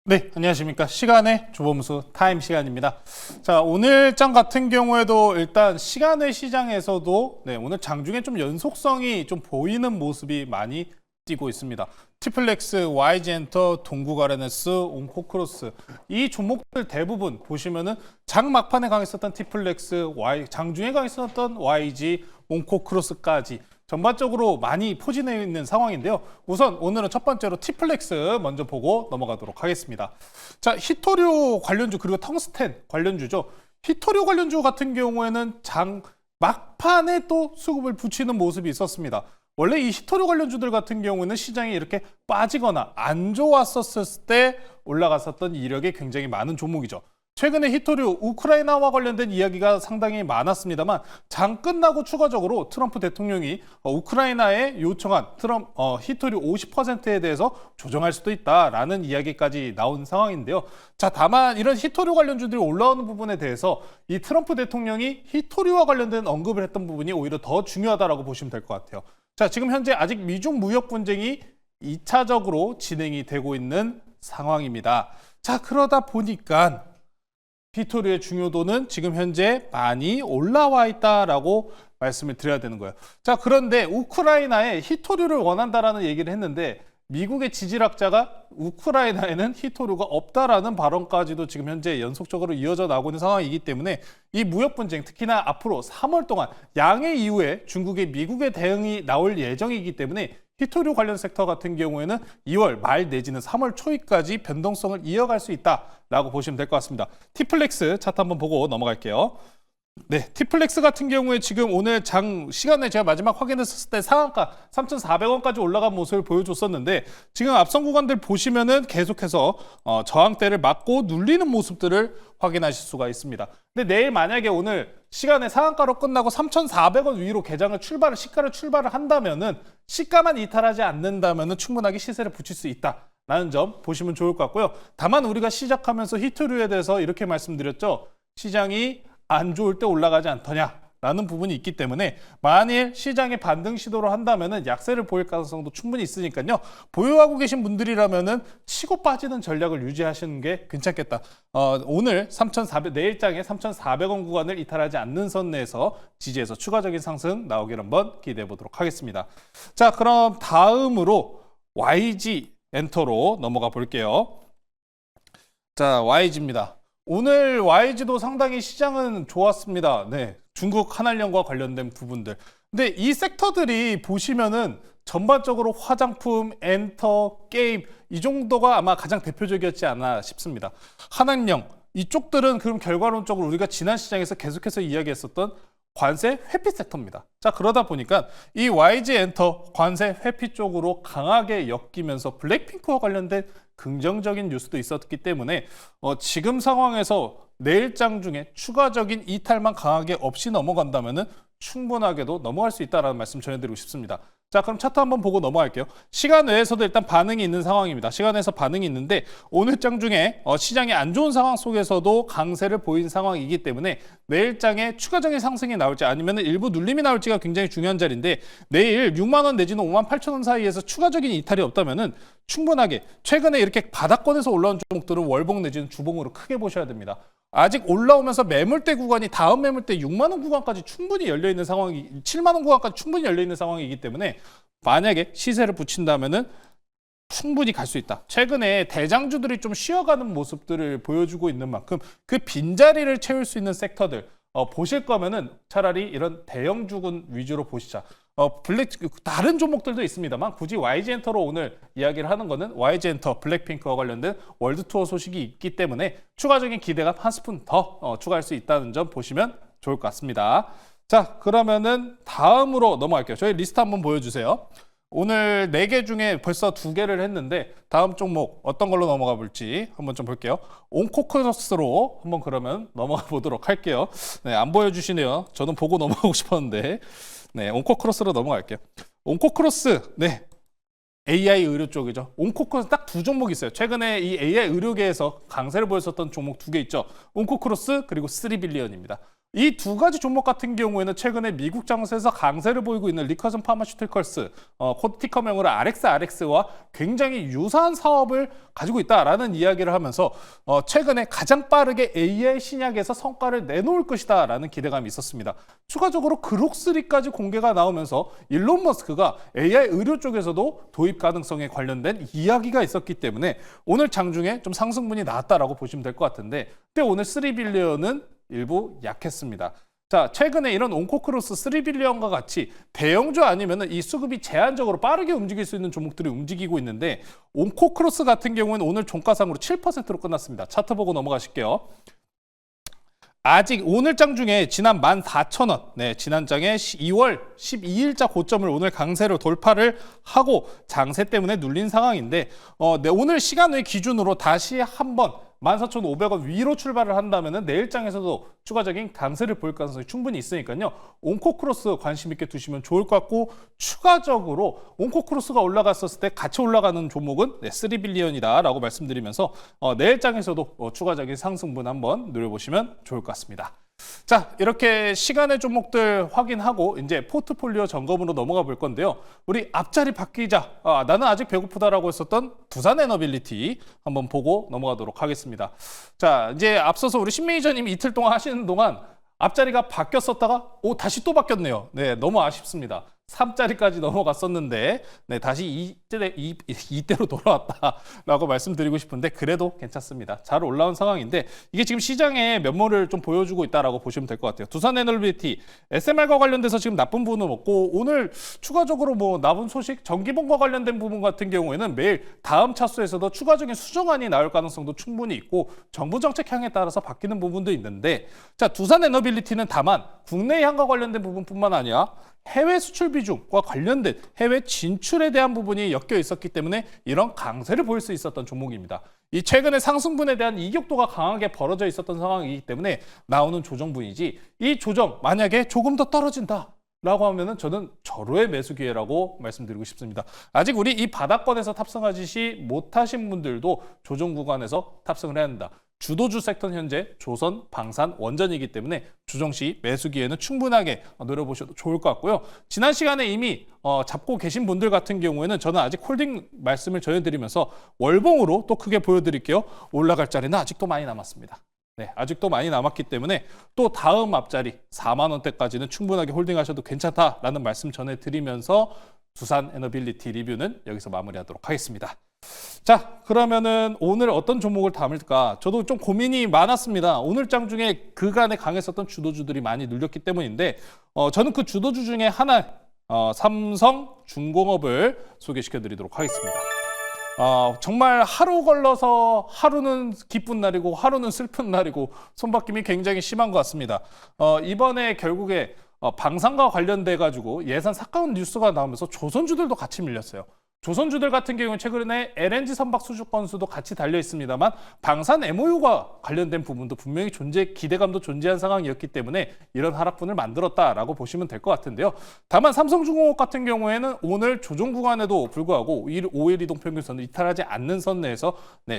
네, 안녕하십니까. 시간의 조범수 타임 시간입니다. 자, 오늘 장 같은 경우에도 일단 시간의 시장에서도 오늘 장중에 좀 연속성이 좀 보이는 모습이 많이 띄고 있습니다. 티플렉스, YG엔터, 동국아르네스, 온코크로스 이 종목들 대부분 보시면은 장 막판에 강했었던 티플렉스, 장중에 강했었던 YG, 온코크로스까지 전반적으로 많이 포진해 있는 상황인데요. 우선 오늘은 첫 번째로 티플렉스 먼저 보고 넘어가도록 하겠습니다. 자, 히토류 관련주 그리고 텅스텐 관련주죠. 히토류 관련주 같은 경우에는 장 막판에 또 수급을 붙이는 모습이 있었습니다. 원래 이 히토류 관련주들 같은 경우는 시장이 이렇게 빠지거나 안 좋았었을 때 올라갔었던 이력이 굉장히 많은 종목이죠. 최근에 히토류 우크라이나와 관련된 이야기가 상당히 많았습니다만 장 끝나고 추가적으로 트럼프 대통령이 우크라이나에 요청한 히토류 50%에 대해서 조정할 수도 있다라는 이야기까지 나온 상황인데요. 자, 다만 이런 히토류 관련주들이 올라오는 부분에 대해서 이 트럼프 대통령이 히토류와 관련된 언급을 했던 부분이 오히려 더 중요하다라고 보시면 될 것 같아요. 자, 지금 현재 아직 미중 무역 분쟁이 2차적으로 진행이 되고 있는 상황입니다. 자, 그러다 보니까 히토류의 중요도는 지금 현재 많이 올라와 있다라고 말씀을 드려야 되는 거예요. 자, 그런데 우크라이나에 히토류를 원한다라는 얘기를 했는데 미국의 지질학자가 우크라이나에는 히토류가 없다라는 발언까지도 지금 현재 연속적으로 이어져 나오고 있는 상황이기 때문에 이 무역 분쟁 특히나 앞으로 3월 동안 양해 이후에 중국의 미국의 대응이 나올 예정이기 때문에 히토류 관련 섹터 같은 경우에는 2월 말 내지는 3월 초까지 변동성을 이어갈 수 있다라고 보시면 될 것 같습니다. 티플렉스 차트 한번 보고 넘어갈게요. 네, 티플렉스 같은 경우에 지금 오늘 장 시간에 제가 마지막 확인했을 때 상한가 3,400원까지 올라간 모습을 보여줬었는데 지금 앞선 구간들 보시면은 계속해서 저항대를 맞고 눌리는 모습들을 확인하실 수가 있습니다. 근데 내일 만약에 오늘 시간에 상한가로 끝나고 3,400원 위로 시가를 출발을 한다면은 시가만 이탈하지 않는다면은 충분하게 시세를 붙일 수 있다라는 점 보시면 좋을 것 같고요. 다만 우리가 시작하면서 히토류에 대해서 이렇게 말씀드렸죠. 시장이 안 좋을 때 올라가지 않더냐라는 부분이 있기 때문에 만일 시장의 반등 시도를 한다면은 약세를 보일 가능성도 충분히 있으니까요. 보유하고 계신 분들이라면은 치고 빠지는 전략을 유지하시는 게 괜찮겠다. 오늘 내일장에 3,400원 구간을 이탈하지 않는 선 내에서 지지해서 추가적인 상승 나오길 한번 기대해 보도록 하겠습니다. 자, 그럼 다음으로 YG 엔터로 넘어가 볼게요. 자, YG입니다. 오늘 YG도 상당히 시장은 좋았습니다. 네, 중국 한알령과 관련된 부분들. 근데 이 섹터들이 보시면은 전반적으로 화장품, 엔터, 게임 이 정도가 아마 가장 대표적이었지 않나 싶습니다. 한알령 이쪽들은 그럼 결과론적으로 우리가 지난 시장에서 계속해서 이야기했었던 관세 회피 섹터입니다. 자, 그러다 보니까 이 YG 엔터 관세 회피 쪽으로 강하게 엮이면서 블랙핑크와 관련된 긍정적인 뉴스도 있었기 때문에 지금 상황에서 내일장 중에 추가적인 이탈만 강하게 없이 넘어간다면은 충분하게도 넘어갈 수 있다는 말씀 전해드리고 싶습니다. 자, 그럼 차트 한번 보고 넘어갈게요. 시간 외에서도 일단 반응이 있는 상황입니다. 시간에서 반응이 있는데 오늘 장 중에 시장이 안 좋은 상황 속에서도 강세를 보인 상황이기 때문에 내일장에 추가적인 상승이 나올지 아니면 일부 눌림이 나올지가 굉장히 중요한 자리인데 내일 6만 원 내지는 5만 8천 원 사이에서 추가적인 이탈이 없다면은 충분하게 최근에 이렇게 바닥권에서 올라온 종목들은 월봉 내지는 주봉으로 크게 보셔야 됩니다. 아직 올라오면서 매물대 구간이 다음 매물대 6만 원 구간까지 충분히 열려 있는 상황이 7만 원 구간까지 충분히 열려 있는 상황이기 때문에 만약에 시세를 붙인다면은 충분히 갈 수 있다. 최근에 대장주들이 좀 쉬어가는 모습들을 보여주고 있는 만큼 그 빈자리를 채울 수 있는 섹터들 보실 거면은 차라리 이런 대형주군 위주로 보시자. 다른 종목들도 있습니다만 굳이 YG엔터로 오늘 이야기를 하는 거는 YG엔터 블랙핑크와 관련된 월드투어 소식이 있기 때문에 추가적인 기대감 한 스푼 더 추가할 수 있다는 점 보시면 좋을 것 같습니다. 자, 그러면은 다음으로 넘어갈게요. 저희 리스트 한번 보여주세요. 오늘 4개 중에 벌써 2개를 했는데 다음 종목 어떤 걸로 넘어가 볼지 한번 좀 볼게요. 온코크로스로 한번 그러면 넘어가 보도록 할게요. 네, 안 보여주시네요. 저는 보고 넘어가고 싶었는데 네, 온코크로스로 넘어갈게요. 온코크로스, 네, AI 의료 쪽이죠. 온코크로스 딱 2종목이 있어요. 최근에 이 AI 의료계에서 강세를 보였었던 종목 2개 있죠. 온코크로스 그리고 3빌리언입니다. 이 두 가지 종목 같은 경우에는 최근에 미국 장세에서 강세를 보이고 있는 리커슨 파마슈티컬스, 코티커명으로 RX와 굉장히 유사한 사업을 가지고 있다라는 이야기를 하면서 최근에 가장 빠르게 AI 신약에서 성과를 내놓을 것이다라는 기대감이 있었습니다. 추가적으로 그록3까지 공개가 나오면서 일론 머스크가 AI 의료 쪽에서도 도입 가능성에 관련된 이야기가 있었기 때문에 오늘 장중에 좀 상승분이 나왔다라고 보시면 될 것 같은데, 근데 오늘 3빌리언은 일부 약했습니다. 자, 최근에 이런 온코크로스 3빌리언과 같이 대형주 아니면은 이 수급이 제한적으로 빠르게 움직일 수 있는 종목들이 움직이고 있는데, 온코크로스 같은 경우에는 오늘 종가상으로 7%로 끝났습니다. 차트 보고 넘어가실게요. 아직 오늘 장 중에 지난 14,000원, 네, 지난 장에 2월 12일자 고점을 오늘 강세로 돌파를 하고 장세 때문에 눌린 상황인데, 네, 오늘 시간을 기준으로 다시 한번 14,500원 위로 출발을 한다면 내일장에서도 추가적인 강세를 보일 가능성이 충분히 있으니까요. 온코크로스 관심 있게 두시면 좋을 것 같고, 추가적으로 온코크로스가 올라갔었을 때 같이 올라가는 종목은 3빌리언이다라고 말씀드리면서 내일장에서도 추가적인 상승분 한번 누려보시면 좋을 것 같습니다. 자, 이렇게 시간의 종목들 확인하고 이제 포트폴리오 점검으로 넘어가 볼 건데요. 우리 앞자리 바뀌자. 나는 아직 배고프다라고 했었던 두산에너빌리티 한번 보고 넘어가도록 하겠습니다. 자, 이제 앞서서 우리 신 매니저님이 이틀 동안 하시는 동안 앞자리가 바뀌었었다가 다시 또 바뀌었네요. 네, 너무 아쉽습니다. 3자리까지 넘어갔었는데 네, 다시 이때로 돌아왔다라고 말씀드리고 싶은데, 그래도 괜찮습니다. 잘 올라온 상황인데 이게 지금 시장의 면모를 좀 보여주고 있다라고 보시면 될 것 같아요. 두산에너빌리티 SMR과 관련돼서 지금 나쁜 부분은 없고, 오늘 추가적으로 뭐 나쁜 소식, 전기봉과 관련된 부분 같은 경우에는 매일 다음 차수에서도 추가적인 수정안이 나올 가능성도 충분히 있고, 정부 정책 향에 따라서 바뀌는 부분도 있는데, 자, 두산에너빌리티는 다만 국내 향과 관련된 부분뿐만 아니라 해외 수출 비중과 관련된 해외 진출에 대한 부분이 엮여 있었기 때문에 이런 강세를 보일 수 있었던 종목입니다. 이 최근에 상승분에 대한 이격도가 강하게 벌어져 있었던 상황이기 때문에 나오는 조정분이지, 이 조정 만약에 조금 더 떨어진다 라고 하면은 저는 절호의 매수 기회라고 말씀드리고 싶습니다. 아직 우리 이 바닥권에서 탑승하시지 못하신 분들도 조정 구간에서 탑승을 해야 한다. 주도주 섹터는 현재 조선, 방산, 원전이기 때문에 조정 시 매수 기회는 충분하게 노려보셔도 좋을 것 같고요. 지난 시간에 이미 잡고 계신 분들 같은 경우에는 저는 아직 홀딩 말씀을 전해드리면서 월봉으로 또 크게 보여드릴게요. 올라갈 자리는 아직도 많이 남았습니다. 네, 아직도 많이 남았기 때문에 또 다음 앞자리 4만 원대까지는 충분하게 홀딩하셔도 괜찮다라는 말씀 전해드리면서 두산에너빌리티 리뷰는 여기서 마무리하도록 하겠습니다. 자, 그러면은 오늘 어떤 종목을 담을까? 저도 좀 고민이 많았습니다. 오늘 장 중에 그간에 강했었던 주도주들이 많이 눌렸기 때문인데, 저는 그 주도주 중에 하나, 삼성중공업을 소개시켜 드리도록 하겠습니다. 정말 하루 걸러서 하루는 기쁜 날이고 하루는 슬픈 날이고 손바뀜이 굉장히 심한 것 같습니다. 이번에 결국에 방산과 관련돼 가지고 예산 삭감 뉴스가 나오면서 조선주들도 같이 밀렸어요. 조선주들 같은 경우는 최근에 LNG 선박 수주 건수도 같이 달려 있습니다만 방산 MOU가 관련된 부분도 분명히 기대감도 존재한 상황이었기 때문에 이런 하락분을 만들었다라고 보시면 될 것 같은데요. 다만 삼성중공업 같은 경우에는 오늘 조정 구간에도 불구하고 5일 이동평균선을 이탈하지 않는 선 내에서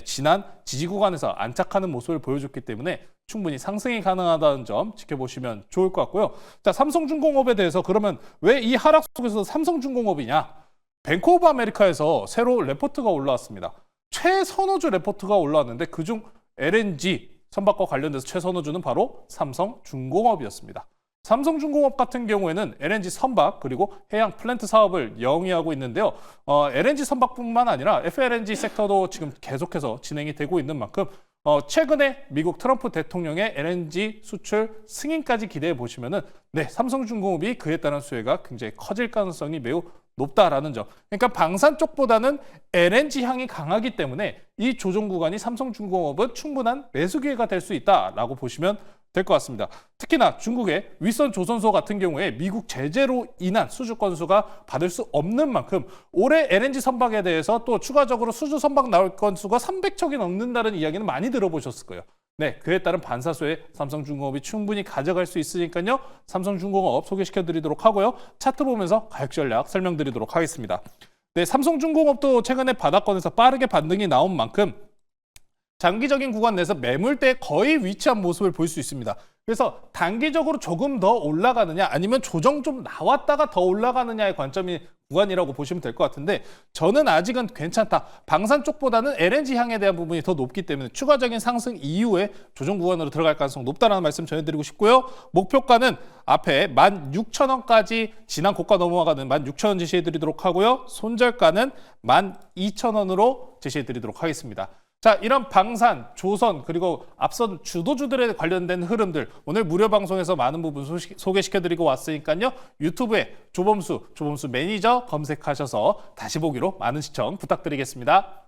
지난 지지 구간에서 안착하는 모습을 보여줬기 때문에 충분히 상승이 가능하다는 점 지켜보시면 좋을 것 같고요. 자, 삼성중공업에 대해서 그러면 왜 이 하락 속에서 삼성중공업이냐? 뱅크 오브 아메리카에서 새로 레포트가 올라왔습니다. 최선호주 레포트가 올라왔는데 그중 LNG 선박과 관련돼서 최선호주는 바로 삼성중공업이었습니다. 삼성중공업 같은 경우에는 LNG 선박 그리고 해양 플랜트 사업을 영위하고 있는데요. LNG 선박뿐만 아니라 FLNG 섹터도 지금 계속해서 진행이 되고 있는 만큼 최근에 미국 트럼프 대통령의 LNG 수출 승인까지 기대해 보시면은 삼성중공업이 그에 따른 수혜가 굉장히 커질 가능성이 매우 높다라는 점. 그러니까 방산 쪽보다는 LNG 향이 강하기 때문에 이 조정 구간이 삼성중공업은 충분한 매수 기회가 될 수 있다라고 보시면 될 것 같습니다. 특히나 중국의 윗선 조선소 같은 경우에 미국 제재로 인한 수주 건수가 받을 수 없는 만큼 올해 LNG 선박에 대해서 또 추가적으로 수주 선박 나올 건수가 300척이 넘는다는 이야기는 많이 들어보셨을 거예요. 그에 따른 반사수에 삼성중공업이 충분히 가져갈 수 있으니까요. 삼성중공업 소개시켜 드리도록 하고요. 차트 보면서 가격 전략 설명드리도록 하겠습니다. 삼성중공업도 최근에 바닥권에서 빠르게 반등이 나온 만큼 장기적인 구간 내에서 매물대에 거의 위치한 모습을 볼 수 있습니다. 그래서 단기적으로 조금 더 올라가느냐 아니면 조정 좀 나왔다가 더 올라가느냐의 관점이 구간이라고 보시면 될 것 같은데 저는 아직은 괜찮다. 방산 쪽보다는 LNG 향에 대한 부분이 더 높기 때문에 추가적인 상승 이후에 조정 구간으로 들어갈 가능성 높다라는 말씀 전해드리고 싶고요. 목표가는 앞에 16,000원까지 지난 고가 넘어가는 16,000원 제시해드리도록 하고요. 손절가는 12,000원으로 제시해드리도록 하겠습니다. 자, 이런 방산, 조선 그리고 앞선 주도주들에 관련된 흐름들 오늘 무료 방송에서 많은 부분 소개시켜드리고 왔으니까요. 유튜브에 조범수 매니저 검색하셔서 다시 보기로 많은 시청 부탁드리겠습니다.